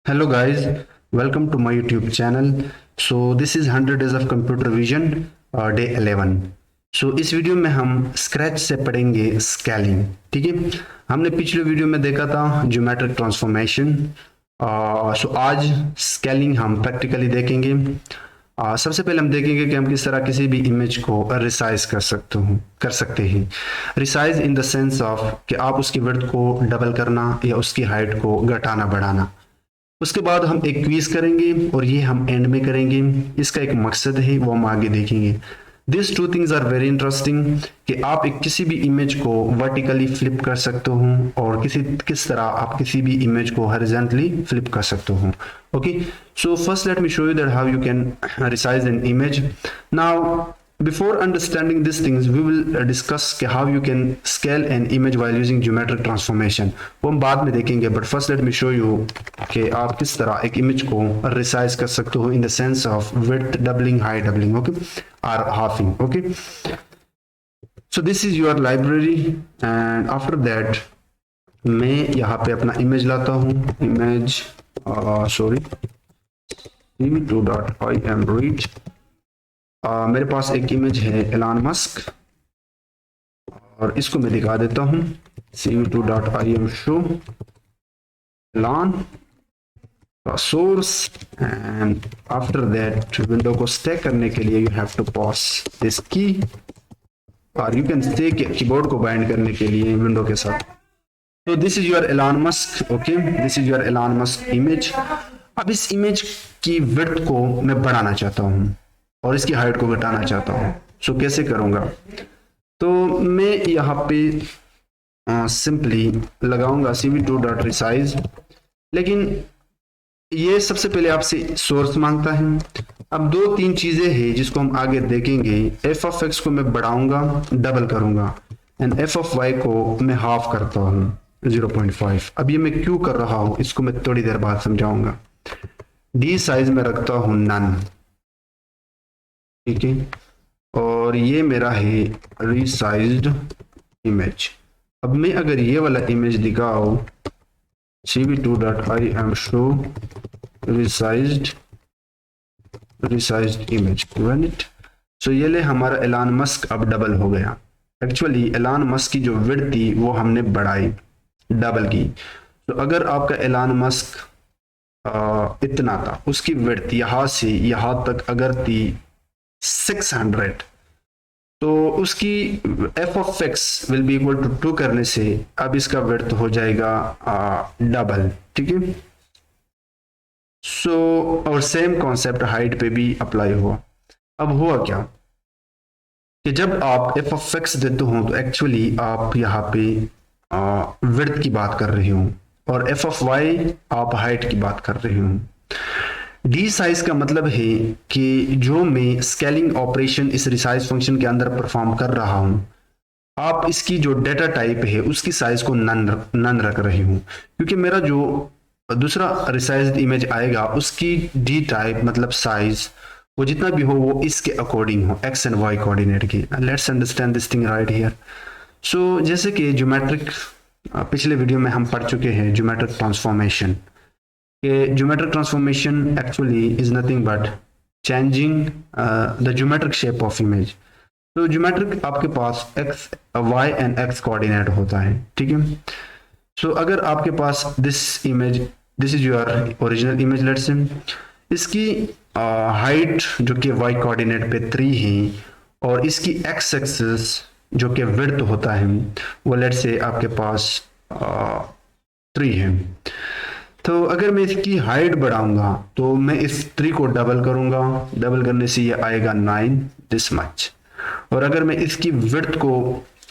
Hello guys, welcome to my YouTube channel. So this is 100 days of computer vision day 11. So इस video में हम scratch से पढ़ेंगे scaling. ठीक है, हमने पिछले वीडियो में देखा था ज्योमेट्रिक ट्रांसफॉर्मेशन। सो आज स्केलिंग हम प्रैक्टिकली देखेंगे। सबसे पहले हम देखेंगे कि हम किस तरह किसी भी इमेज को रिसाइज कर सकते हैं। Resize in the sense of कि आप उसकी विड्थ को डबल करना या उसकी हाइट को घटाना बढ़ाना। उसके बाद हम एक क्विज करेंगे और ये हम एंड में करेंगे। इसका एक मकसद है, वो हम आगे देखेंगे। This two things are very interesting कि आप एक किसी भी इमेज को वर्टिकली फ्लिप कर सकते हो और किस तरह आप किसी भी इमेज को हॉरिजॉन्टली फ्लिप कर सकते हो। Okay, so first let me show you that how you can resize an image. Now before understanding these things we will discuss how you can scale an image while using geometric transformation। वो हम बाद में देखेंगे, but first let me show you कि आप किस तरह एक इमेज को resize कर सकते हो in the sense of width doubling, height doubling, okay, or halving। okay, so this is your library and after that मैं यहाँ पे अपना इमेज लाता हूँ। Image cv2.imread। मेरे पास एक इमेज है एलन मस्क और इसको मैं दिखा देता हूं। cv2.im show Elon source and after that window को स्टे करने के लिए you have to pause this key और यू कैन स्टे कीबोर्ड को बाइंड करने के लिए विंडो के साथ। तो this is your Elon Musk. Okay, this is your Elon Musk image. अब इस इमेज की विड्थ को मैं बढ़ाना चाहता हूं और इसकी हाइट को घटाना चाहता हूं। सो कैसे करूंगा? तो मैं यहाँ पे सिंपली लगाऊंगा cv2.resize, लेकिन ये सबसे पहले आपसे सोर्स मांगता है। अब दो तीन चीजें हैं जिसको हम आगे देखेंगे। f of x को मैं बढ़ाऊंगा, डबल करूंगा, एंड f of y को मैं हाफ करता हूँ 0.5। अब ये मैं क्यों कर रहा हूँ इसको मैं थोड़ी देर बाद समझाऊंगा। d साइज में रखता हूँ नन, ठीक है, और ये मेरा है रिसाइज्ड इमेज। अब मैं अगर ये वाला इमेज दिखाऊं cv2.im show resized image, run it। सो ये ले हमारा एलन मस्क अब डबल हो गया। एक्चुअली एलन मस्क की जो विड्थ थी वो हमने बढ़ाई, डबल की। तो अगर आपका एलन मस्क इतना था, उसकी विड्थ यहाँ से यहाँ तक अगर थी 600, तो उसकी f of x will be equal to 2 करने से अब इसका विड्थ हो जाएगा डबल। ठीक है, सो और सेम कॉन्सेप्ट हाइट पे भी अप्लाई हुआ। अब हुआ क्या कि जब आप f of x देते हो तो एक्चुअली आप यहाँ पे विड्थ की बात कर रहे हो और f of y आप हाइट की बात कर रहे हो। डी साइज का मतलब है कि जो मैं स्केलिंग ऑपरेशन इस रिसाइज फंक्शन के अंदर परफॉर्म कर रहा हूं, आप इसकी जो डेटा टाइप है उसकी साइज को नन रख रहे हूं, क्योंकि मेरा जो दूसरा रिसाइज्ड इमेज आएगा उसकी डी टाइप मतलब साइज वो जितना भी हो वो इसके अकॉर्डिंग हो, एक्स एंड वाई कोऑर्डिनेट की। Let's understand this thing right here. So जैसे कि ज्योमेट्रिक पिछले वीडियो में हम पढ़ चुके हैं geometric transformation. Geometric transformation actually is nothing but changing the geometric shape of image। तो geometric आपके पास x, y and x coordinate होता है, ठीक है। So अगर आपके पास this image, this is your original image, let's say, इसकी height जो कि y coordinate पे 3 है और इसकी x axis जो कि width होता है वो let's say आपके पास 3 है। तो अगर मैं इसकी हाइट बढ़ाऊंगा तो मैं इस 3 को डबल करूंगा, डबल करने से ये आएगा 9 दिस मच। और अगर मैं इसकी विड्थ को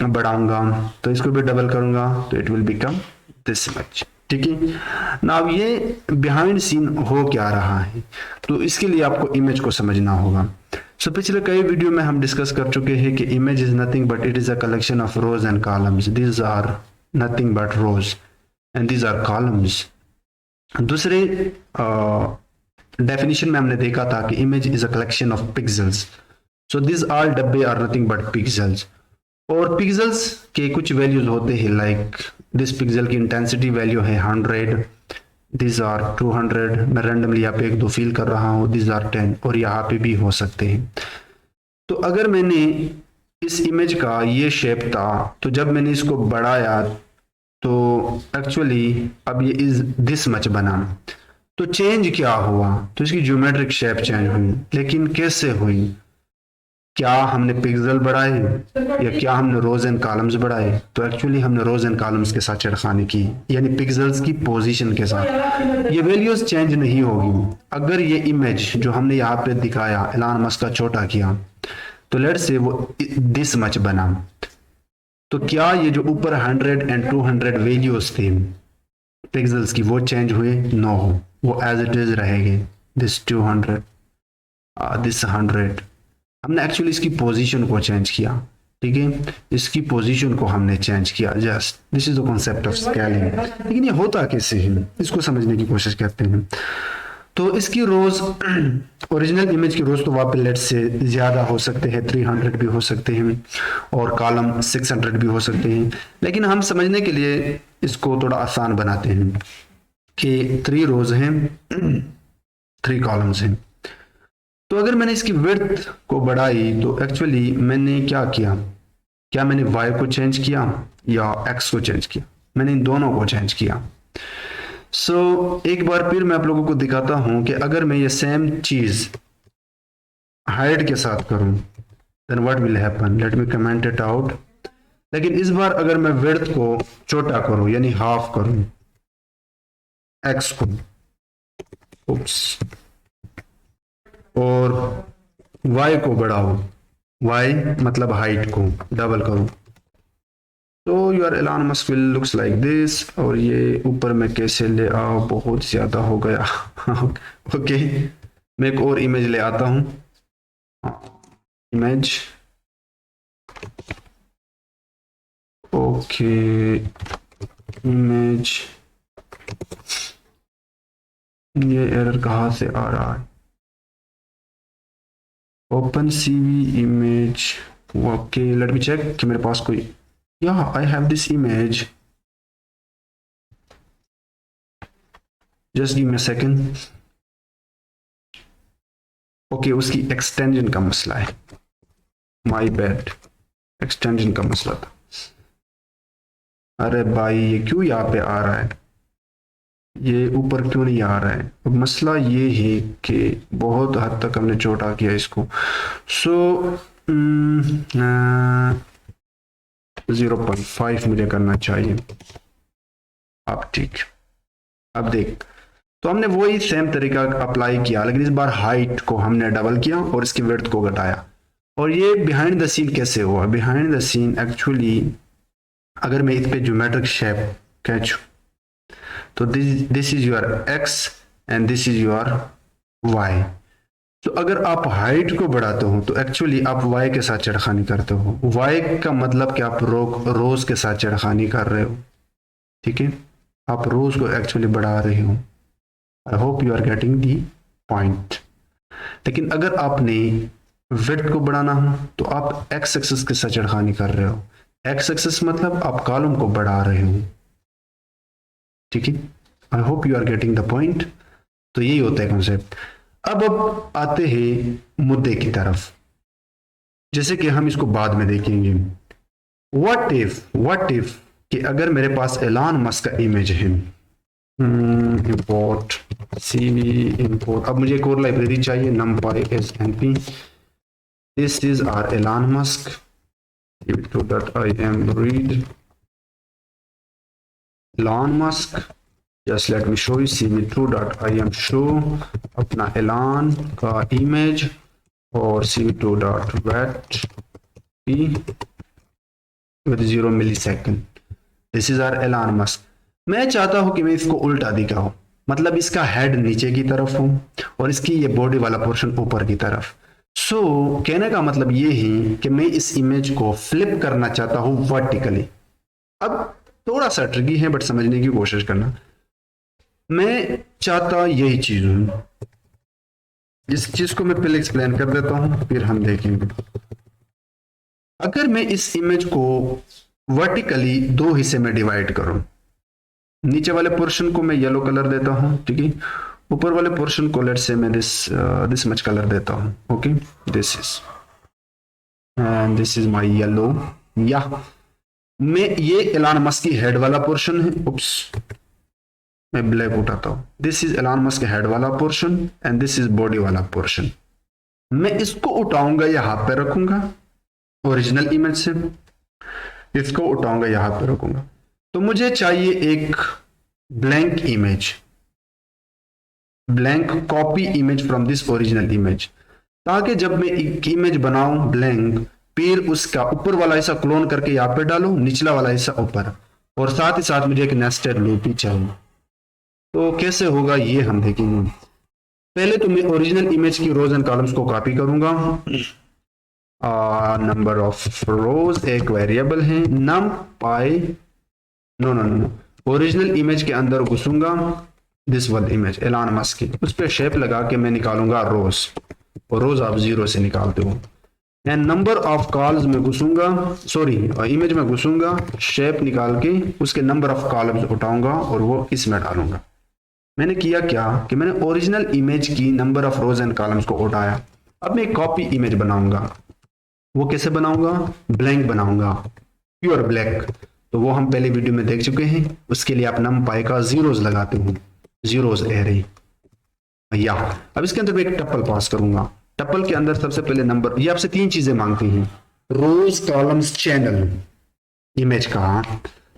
बढ़ाऊंगा तो इसको भी डबल करूंगा तो it will become this much. ठीक है, नाउ ये बिहाइंड सीन हो क्या रहा है, तो इसके लिए आपको इमेज को समझना होगा। सो पिछले कई वीडियो में हम डिस्कस कर चुके हैं कि image is nothing but it is a collection of rows and columns. These are nothing but rows and these are columns. दूसरे डेफिनेशन में हमने देखा था कि image is a collection of pixels. So this all डब्बे are nothing but pixels. और pixels के कुछ वैल्यूज होते हैं, लाइक दिस पिक्सेल की इंटेंसिटी वैल्यू है 100, दिस आर 200, मैं रैंडमली यहाँ पे एक दो फिल कर रहा हूँ, दिस आर 10, और यहाँ पे भी हो सकते हैं। तो अगर मैंने इस इमेज का ये शेप था, तो जब मैंने इसको बढ़ाया तो एक्चुअली अब ये इज दिस मच बना। तो चेंज क्या हुआ? तो इसकी ज्योमेट्रिक शेप चेंज हुई, लेकिन कैसे हुई? क्या हमने पिक्सल बढ़ाए या क्या हमने रोज एंड कॉलम्स बढ़ाए? तो एक्चुअली हमने रोज एंड कॉलम्स के साथ छेड़खानी की, यानी पिक्सल्स की पोजीशन के साथ। ये वैल्यूज चेंज नहीं होगी। अगर ये इमेज जो हमने यहाँ पे दिखाया, एलन मस्क का छोटा किया, तो लेट्स से वो दिस मच बना, तो क्या ये जो ऊपर 100 एंड 200 वैल्यूज थे पिक्सल्स की, वो चेंज हुए? नो, वो एज इट इज रहेंगे। This 200, this 100। हमने एक्चुअली इसकी पोजीशन को चेंज किया, ठीक है, इसकी पोजीशन को हमने चेंज किया। Just this is the concept of scaling. लेकिन ये होता कैसे है, इसको समझने की कोशिश करते हैं। तो इसकी रोज ओरिजिनल इमेज की रोज तो वहाँ पे लेट से ज्यादा हो सकते हैं, 300 भी हो सकते हैं, और कॉलम 600 भी हो सकते हैं। लेकिन हम समझने के लिए इसको थोड़ा आसान बनाते हैं कि 3 रोज हैं, 3 कॉलम्स हैं। तो अगर मैंने इसकी विड्थ को बढ़ाई, तो एक्चुअली मैंने क्या किया? क्या मैंने y को चेंज किया या x को चेंज किया? मैंने इन दोनों को चेंज किया। एक बार फिर मैं आप लोगों को दिखाता हूं कि अगर मैं ये सेम चीज हाइट के साथ करूं, then what will happen? Let me comment it out. लेकिन इस बार अगर मैं विड्थ को छोटा करूं, यानी हाफ करूं x को, उप्स, और y को बढ़ाओ, y मतलब हाइट को डबल करूं, तो your Elon Musk will looks like this. और ये ऊपर में कैसे ले आओ, बहुत ज्यादा हो गया। ओके, मैं एक और इमेज ले आता हूं। इमेज, ओके, इमेज, ये एरर कहाँ से आ रहा है? Open CV image, okay, let me check कि मेरे पास कोई, yeah, I have this image, just give me a second. okay, उसकी एक्सटेंशन का मसला है, my bad, एक्सटेंशन का मसला था। अरे भाई, ये क्यों यहाँ पे आ रहा है? ये ऊपर क्यों नहीं आ रहा है? अब मसला ये है कि बहुत हद तक हमने छोटा किया इसको। 0.5 मुझे करना चाहिए। अब ठीक, अब देख, तो हमने वही सेम तरीका अप्लाई किया, लेकिन इस बार हाइट को हमने डबल किया और इसकी विड्थ को घटाया। और ये बिहाइंड द सीन कैसे हुआ? बिहाइंड द सीन एक्चुअली अगर मैं इस पे ज्योमेट्रिक शेप खींचूं, तो this is your x and this is your y। तो अगर आप हाइट को बढ़ाते हो तो एक्चुअली आप y के साथ छेड़खानी करते हो। y का मतलब कि आप रोज के साथ छेड़खानी कर रहे हो, ठीक है, आप रोज को एक्चुअली बढ़ा रहे हो। I hope you are getting the point. लेकिन अगर आपने विड्थ को बढ़ाना हो तो आप x एक्सिस के साथ छेड़खानी कर रहे हो। x एक्सिस मतलब आप कॉलम को बढ़ा रहे हो, ठीक है। I hope you are getting the point. तो यही होता है कॉन्सेप्ट। अब आते हैं मुद्दे की तरफ, जैसे कि हम इसको बाद में देखेंगे। व्हाट इफ कि अगर मेरे पास एलन मस्क का इमेज है, इंपोर्ट CV इंपोर्ट, अब मुझे एक और लाइब्रेरी चाहिए, numpy SNP, this is our Elon Musk, cv2.im read Elon Musk, just let me show you, cv2.im show अपना एलन का इमेज और cv2.vet with 0 millisecond। This is our Elon Musk. मैं चाहता हूं कि मैं इसको उल्टा दिखाऊं, मतलब इसका हेड नीचे की तरफ हो और इसकी ये बॉडी वाला पोर्शन ऊपर की तरफ। कहने का मतलब ये है कि मैं इस इमेज को फ्लिप करना चाहता हूं वर्टिकली। अब थोड़ा सा ट्रिकी है, बट समझने की कोशिश करना। मैं चाहता यही चीज हूं, इस चीज को मैं पहले एक्सप्लेन कर देता हूं, फिर हम देखेंगे। अगर मैं इस इमेज को वर्टिकली 2 हिस्से में डिवाइड करूं, नीचे वाले पोर्शन को मैं येलो कलर देता हूँ, ठीक है। ऊपर वाले पोर्शन को लेट्स से मैं दिस मच कलर देता हूँ, okay. This is and this is my yellow. या मैं ये एलन मस्क की हेड वाला पोर्शन है, उप्स मैं ब्लैक उठाता हूँ। दिस इज एलन मस्क के हेड वाला portion and this is body वाला पोर्शन। मैं इसको उठाऊंगा, यहां पे रखूंगा ओरिजिनल इमेज से, इसको उठाऊंगा यहां पे रखूंगा। तो मुझे चाहिए एक blank image, blank copy image from this original image, ताकि जब मैं एक इमेज बनाऊं ब्लैंक, फिर उसका ऊपर वाला हिस्सा क्लोन करके यहाँ पे डालूं, निचला वाला हिस्सा ऊपर, और साथ ही साथ मुझे एक नेस्टेड लूप भी चाहिए। तो कैसे होगा ये हम देखेंगे। पहले तो मैं ओरिजिनल इमेज की रोज एंड कॉलम्स को कॉपी करूंगा। नंबर ऑफ रोज एक वेरिएबल है, NumPy, no original image के अंदर घुसूंगा, this one image Elon Musk की, उस पर शेप लगा के मैं निकालूंगा रोज, और रोज आप 0 से निकालते हो। एंड नंबर ऑफ कॉल्स में घुसूंगा, सॉरी इमेज में घुसूंगा, शेप निकाल के उसके नंबर ऑफ कॉलम्स उठाऊंगा और वो इसमें डालूंगा। मैंने किया क्या कि मैंने ओरिजिनल इमेज की number of rows and columns को उठाया। अब मैं एक कॉपी इमेज बनाऊंगा। वो कैसे बनाऊंगा? ब्लैंक बनाऊंगा, प्योर ब्लैक। तो वो हम पहले वीडियो में देख चुके हैं। उसके लिए आप नम पाई का जीरोस लगाते हो, जीरोस एरे। या अब इसके अंदर मैं एक टपल पास करूंगा। टपल के अंदर सबसे पहले नंबर, ये आपसे 3 चीजें मांगती हैं, रोज कॉलम्स चैनल इमेज का।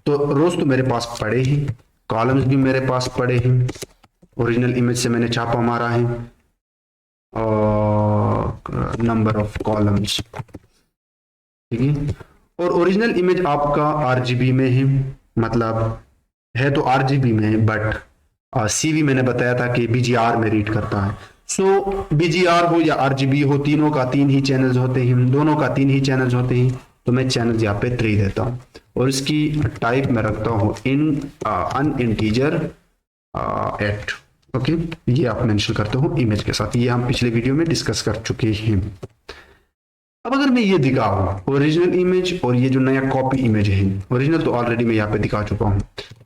तो रोज तो मेरे पास पड़े हैं, कॉलम्स भी मेरे पास पड़े हैं, ओरिजिनल इमेज से मैंने छापा मारा है, और नंबर ऑफ कॉलम्स, ठीक है। और ओरिजिनल इमेज आपका आरजीबी में है, मतलब है तो आरजीबी में, बट सीवी मैंने बताया था कि बीजीआर में रीड करता है। सो बीजीआर हो या आरजीबी हो, तीनों का 3 ही चैनल्स होते हैं, दोनों का 3 ही चैनल्स होते हैं। तो मैं चैनल यहाँ पे 3 देता हूँ, और इसकी टाइप में रखता हूँ अनइंटीजर 8, ओके। ये आप मेंशन करते हो इमेज के साथ, ये हम पिछले वीडियो में डिस्कस कर चुके हैं। अब अगर मैं ये दिखाऊं ओरिजिनल इमेज और ये जो नया कॉपी इमेज है, ओरिजिनल तो ऑलरेडी मैं यहाँ पे दिखा चुका हूँ।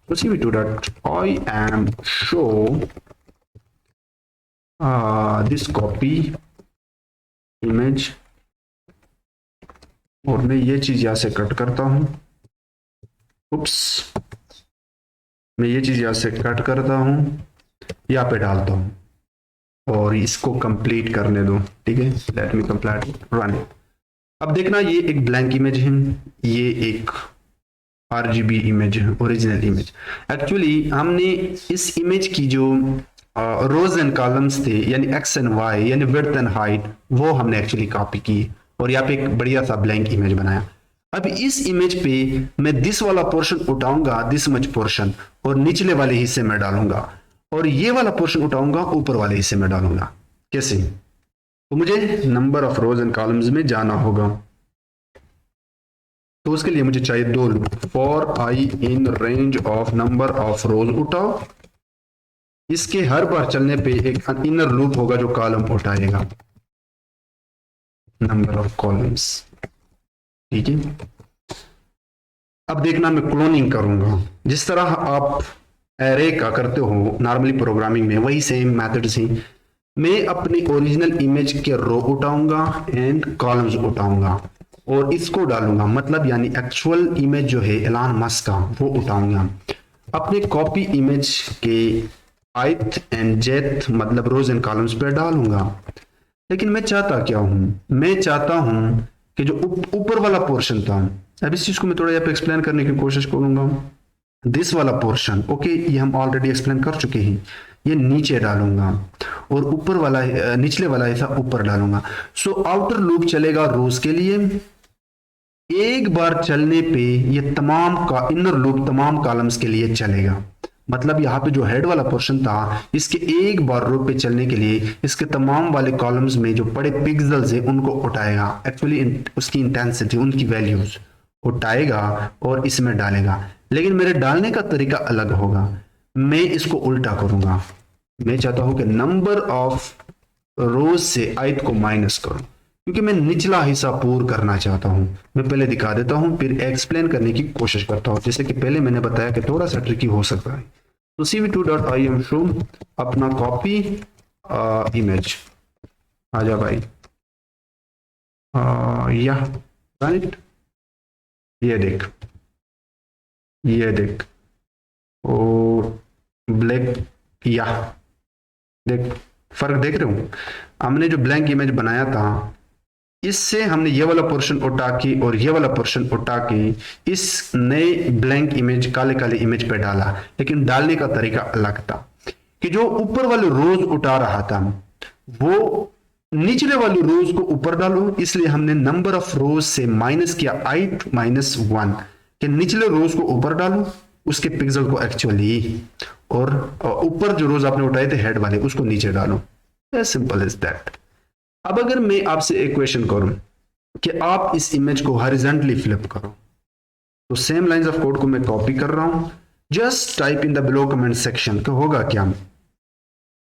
तो C V two dot I M show this copy image, और मैं ये चीज यहां से कट करता हूं। उप्स, मैं ये चीज यहां से कट करता हूं, यहाँ पे डालता हूं, और इसको कंप्लीट करने दो, ठीक है। Let me complete run. अब देखना ये एक ब्लैंक इमेज है, ये एक आरजीबी इमेज है, ओरिजिनल इमेज। एक्चुअली हमने इस इमेज की जो रोज एंड कॉलम्स थे, यानी एक्स एंड वाई, यानी विड्थ एंड हाइट, वो हमने एक्चुअली कॉपी की और यहाँ पे एक बढ़िया सा ब्लैंक इमेज बनाया। अब इस इमेज पे मैं दिस वाला पोर्शन उठाऊंगा, दिस मच पोर्शन, और निचले वाले हिस्से में डालूंगा, और ये वाला पोर्शन उठाऊंगा, ऊपर वाले हिस्से में डालूंगा। कैसे? तो मुझे number of rows and columns में जाना होगा। तो उसके लिए मुझे चाहिए 2 loop. For I in range of number of रोज उठाओ, इसके हर बार चलने पे एक इनर लूप होगा जो कॉलम उठाएगा, नंबर ऑफ कॉलम्स, ठीक है। अब देखना मैं क्लोनिंग करूंगा, जिस तरह आप एरे का करते हो नॉर्मली प्रोग्रामिंग में, वही सेम मेथड से मैं अपनी ओरिजिनल इमेज के रो उठाऊंगा एंड कॉलम्स उठाऊंगा और इसको डालूंगा, मतलब यानी एक्चुअल इमेज जो है एलन मस्क का वो उठाऊंगा। अपने कॉपी इमेज के ith एंड jth मतलब रोज एंड कॉलम्स पे डालूंगा। लेकिन मैं चाहता क्या हूं? मैं चाहता हूं कि जो ऊपर वाला पोर्शन था, अब इस चीज को मैं थोड़ा यहाँ पे एक्सप्लेन करने की कोशिश करूंगा। दिस वाला पोर्शन, ओके, ये हम ऑलरेडी एक्सप्लेन कर चुके हैं, ये नीचे डालूंगा और ऊपर वाला निचले वाला हिस्सा ऊपर डालूंगा। सो आउटर लूप चलेगा रोज के लिए, एक बार चलने पे ये तमाम का इनर लूप तमाम कॉलम्स के लिए चलेगा। मतलब यहाँ पे जो हेड वाला पोर्शन था, इसके एक बार रो पे चलने के लिए इसके तमाम वाले कॉलम्स में जो बड़े पिक्सेल्स है उनको उठाएगा, एक्चुअली उसकी इंटेंसिटी, उनकी वैल्यूज उठाएगा और इसमें डालेगा। लेकिन मेरे डालने का तरीका अलग होगा, मैं इसको उल्टा करूंगा। मैं चाहता हूं कि नंबर ऑफ रोज से ith को माइनस करूं, क्योंकि मैं निचला हिस्सा पूर करना चाहता हूं। मैं पहले दिखा देता हूं, फिर एक्सप्लेन करने की कोशिश करता हूं। जैसे कि पहले मैंने बताया कि थोड़ा सा ट्रिकी हो सकता है। तो cv2.im शो अपना कॉपी इमेज, आजा भाई, या राइट, ये देख, ये देख, और ब्लैक, या देख, फर्क देख रहे हो। हमने जो ब्लैंक इमेज बनाया था, इससे हमने ये वाला पोर्शन उठा के और ये वाला पोर्शन उठा के इस नए ब्लैंक इमेज, काले काले इमेज पे डाला। लेकिन डालने का तरीका अलग था कि जो ऊपर वाले रोज उठा रहा था वो निचले वाले रोज को ऊपर डालो, इसलिए हमने नंबर ऑफ रोज से माइनस किया i-1 कि निचले रोज को ऊपर डालो, उसके पिक्सल को एक्चुअली, और ऊपर जो रोज आपने उठाए थे हेड वाले उसको नीचे डालो। As simple is that. अब अगर मैं आपसे एक क्वेश्चन करूं कि आप इस इमेज को हॉरिजॉन्टली फ्लिप करो, तो सेम लाइंस ऑफ कोड को मैं कॉपी कर रहा हूं। Just type in the below comment section. तो होगा क्या,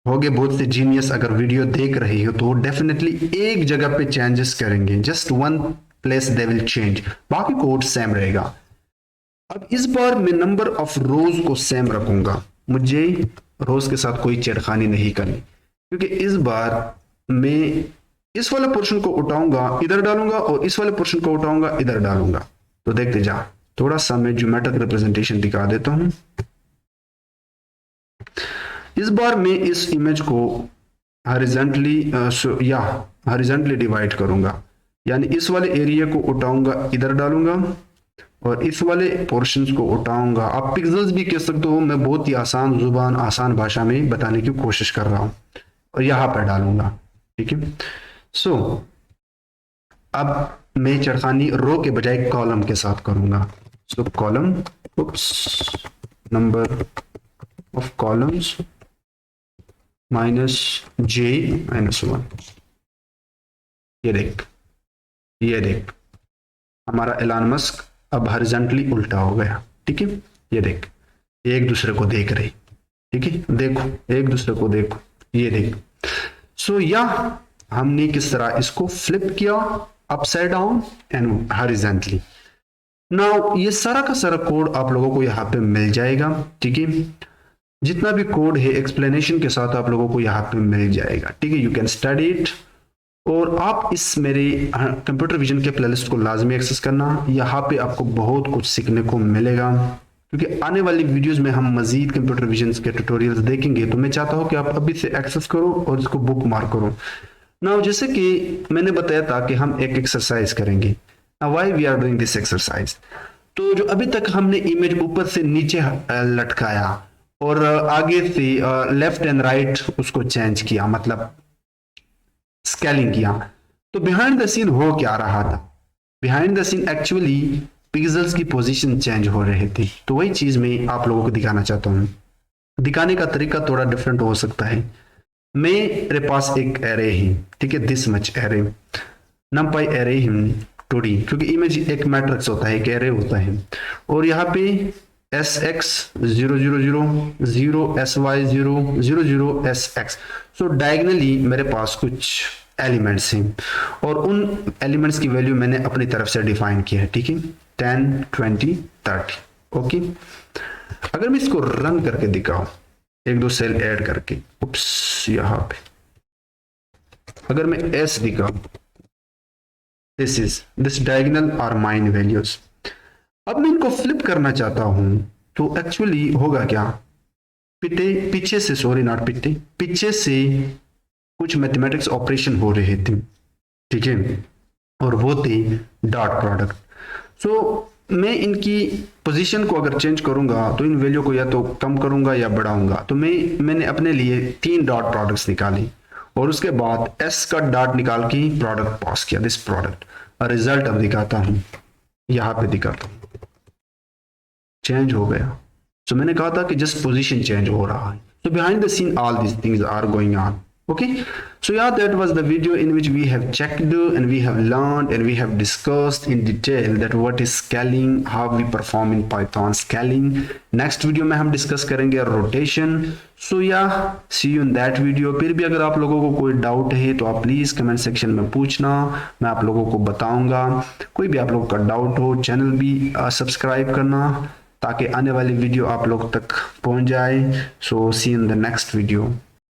होगे बहुत से जीनियस अगर वीडियो देख रही हो तो डेफिनेटली एक जगह पे चेंजेस करेंगे, just one place they will change, बाकी कोड सेम रहेगा। अब इस बार मैं नंबर ऑफ रोज को सेम रखूंगा, मुझे रोज के साथ कोई छेड़खानी नहीं करनी, क्योंकि इस बार मैं इस वाले पोर्शन को उठाऊंगा इधर डालूंगा और इस वाले पोर्शन को उठाऊंगा इधर डालूंगा। तो देखते जा, थोड़ा सा मैं ज्योमेट्रिक रिप्रेजेंटेशन दिखा देता हूं। इस बार मैं इस इमेज को हॉरिजॉन्टली या हॉरिजॉन्टली डिवाइड करूंगा, यानी इस वाले एरिया को उठाऊंगा इधर डालूंगा और इस वाले पोर्शंस को उठाऊंगा। आप पिक्सल्स भी कह सकते हो, मैं बहुत ही आसान जुबान, आसान भाषा में बताने की कोशिश कर रहा हूं, और यहां पर डालूंगा। ठीक है। सो अब मैं छेड़खानी रो के बजाय कॉलम के साथ करूंगा। सो column, number of columns -j-1। ये देख, ये देख, हमारा एलन मस्क अब हॉरिजॉन्टली उल्टा हो गया। ठीक है। ये देख, एक दूसरे को देख रही। ठीक है, देखो एक दूसरे को देखो, ये देख। सो या हमने किस तरह इसको फ्लिप किया, upside down and horizontally. Now ये सारा का सारा कोड आप लोगों को यहाँ पे मिल जाएगा। ठीक है, जितना भी कोड है एक्सप्लेनेशन के साथ आप लोगों को यहाँ पे मिल जाएगा। ठीक है, यू कैन स्टडी इट। और आप इस मेरे कंप्यूटर विजन के प्लेलिस्ट को लाजमी एक्सेस करना, यहाँ पे आपको बहुत कुछ सीखने को मिलेगा, क्योंकि आने वाली वीडियोस में हम मजीद कंप्यूटर विजन के ट्यूटोरियल्स देखेंगे। तो मैं चाहता हूँ कि आप अभी से एक्सेस करो और इसको बुक मार्क करो। नाउ जैसे कि मैंने बताया था कि हम एक एक्सरसाइज करेंगे। Now why we are doing this exercise, तो जो अभी तक हमने इमेज ऊपर से नीचे लटकाया और आगे से लेफ्ट एंड राइट उसको चेंज किया, मतलब स्केलिंग किया, तो बिहाइंड द सीन हो क्या रहा था? Behind the scene actually pixels की पोजीशन चेंज हो रही थी। तो वही चीज मैं आप लोगों को दिखाना चाहता हूँ। दिखाने का तरीका थोड़ा डिफरेंट हो सकता है। मेरे पास एक एरे है, ठीक है, दिस मच एरे, नमपाई एरे है 2D, क्योंकि इमेज एक मैट्रिक्स होता है, एक एरे होता है। और यहाँ पे sx 0 0 0 0 sy 0 0 0 sx। सो डायगनली मेरे पास कुछ एलिमेंट्स हैं और उन एलिमेंट्स की वैल्यू मैंने अपनी तरफ से डिफाइन किया है। ठीक है, 10 20 30। ओके, अगर मैं इसको रन करके दिखाऊं, एक दो सेल ऐड करके, उप्स, यहां पे अगर मैं s दिखाऊं, this diagonal are mine values. अब मैं इनको फ्लिप करना चाहता हूं, तो एक्चुअली होगा क्या, पीछे से, सॉरी नॉट पीछे से कुछ मैथमेटिक्स ऑपरेशन हो रहे थे। ठीक है, और वो थे डॉट प्रोडक्ट। सो मैं इनकी पोजीशन को अगर चेंज करूंगा तो इन वैल्यू को या तो कम करूंगा या बढ़ाऊंगा। तो मैंने अपने लिए 3 डॉट प्रोडक्ट्स निकाली और उसके बाद s का डॉट निकाल के प्रोडक्ट पास किया, दिस प्रोडक्ट। और रिजल्ट अब दिखाता हूं, यहां पे दिखाता हूं, चेंज हो गया। सो मैंने कहा था कि जस्ट पोजीशन चेंज हो रहा है। तो behind the scene all these things are going on. Okay, so yeah, that was the video in which we have checked and we have learned and we have discussed in detail that what is scaling, how we perform in Python scaling. Next video में हम discuss करेंगे rotation. सो या सी you in that video. फिर भी अगर आप लोगों को कोई डाउट है तो आप प्लीज कमेंट सेक्शन में पूछना, मैं आप लोगों को बताऊंगा. कोई भी आप लोगों का डाउट हो, चैनल भी सब्सक्राइब करना ताकि आने वाली वीडियो आप लोग तक पहुंच जाए. सो सी इन द नेक्स्ट वीडियो.